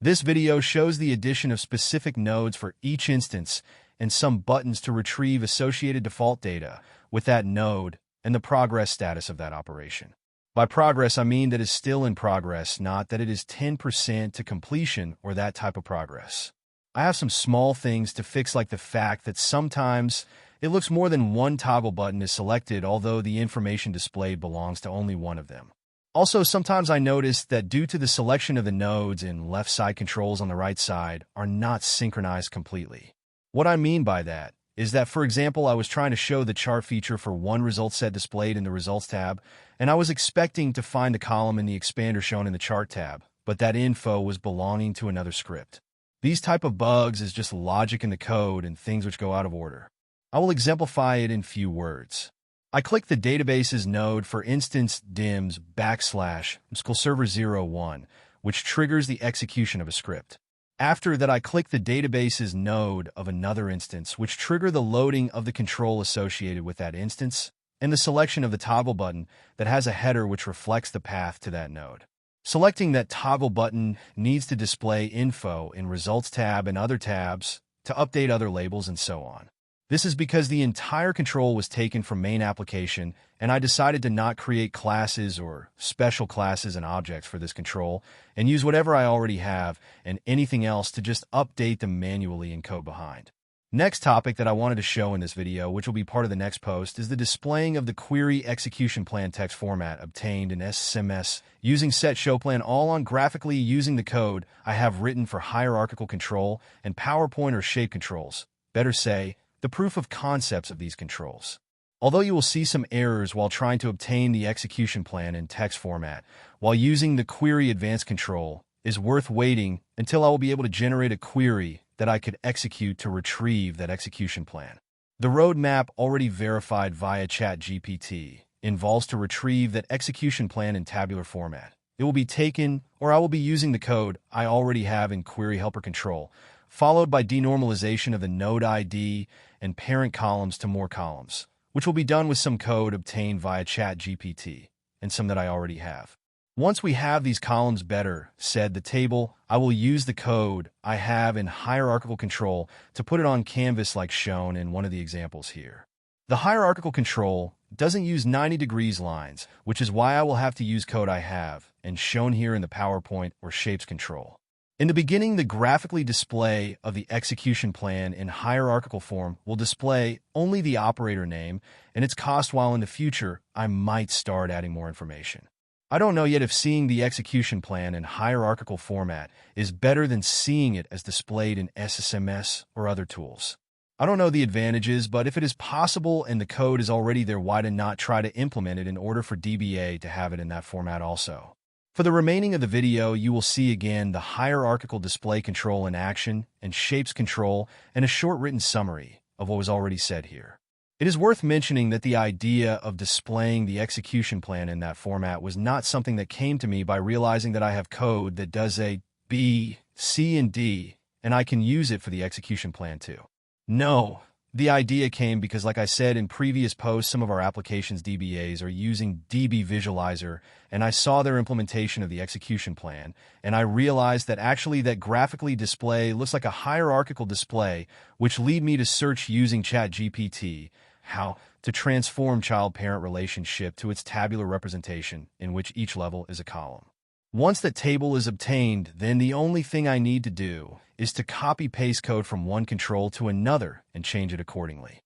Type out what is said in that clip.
This video shows the addition of specific nodes for each instance and some buttons to retrieve associated default data with that node and the progress status of that operation. By progress, I mean that it's still in progress, not that it is 10% to completion or that type of progress. I have some small things to fix, like the fact that sometimes it looks more than one toggle button is selected, although the information displayed belongs to only one of them. Also, sometimes I notice that due to the selection of the nodes and left side controls on the right side are not synchronized completely. What I mean by that is that, for example, I was trying to show the chart feature for one result set displayed in the Results tab, and I was expecting to find the column in the expander shown in the Chart tab, but that info was belonging to another script. These type of bugs is just logic in the code and things which go out of order. I will exemplify it in few words. I click the databases node for instance dims /server01, which triggers the execution of a script. After that, I click the databases node of another instance, which trigger the loading of the control associated with that instance, and the selection of the toggle button that has a header which reflects the path to that node. Selecting that toggle button needs to display info in Results tab and other tabs to update other labels and so on. This is because the entire control was taken from main application, and I decided to not create classes or special classes and objects for this control and use whatever I already have and anything else to just update them manually in code behind. Next topic that I wanted to show in this video, which will be part of the next post, is the displaying of the query execution plan text format obtained in SSMS using set show plan all on graphically using the code I have written for hierarchical control and PowerPoint or shape controls. Better say, the proof of concepts of these controls. Although you will see some errors while trying to obtain the execution plan in text format, while using the query advanced control is worth waiting until I will be able to generate a query that I could execute to retrieve that execution plan. The roadmap already verified via ChatGPT involves to retrieve that execution plan in tabular format. It will be taken, or I will be using the code I already have in query helper control, followed by denormalization of the node ID and parent columns to more columns, which will be done with some code obtained via ChatGPT and some that I already have. Once we have these columns better said the table, I will use the code I have in hierarchical control to put it on canvas like shown in one of the examples here. The hierarchical control doesn't use 90 degrees lines, which is why I will have to use code I have and shown here in the PowerPoint or shapes control. In the beginning, the graphically display of the execution plan in hierarchical form will display only the operator name and its cost, while in the future, I might start adding more information. I don't know yet if seeing the execution plan in hierarchical format is better than seeing it as displayed in SSMS or other tools. I don't know the advantages, but if it is possible and the code is already there, why not try to implement it in order for DBA to have it in that format also? For the remaining of the video, you will see again the hierarchical display control in action and shapes control and a short written summary of what was already said here. It is worth mentioning that the idea of displaying the execution plan in that format was not something that came to me by realizing that I have code that does A, B, C, and D, and I can use it for the execution plan too. No. The idea came because, like I said in previous posts, some of our applications DBAs are using DB Visualizer, and I saw their implementation of the execution plan, and I realized that actually that graphically display looks like a hierarchical display, which lead me to search using ChatGPT how to transform child-parent relationship to its tabular representation in which each level is a column. Once that table is obtained, then the only thing I need to do is to copy-paste code from one control to another and change it accordingly.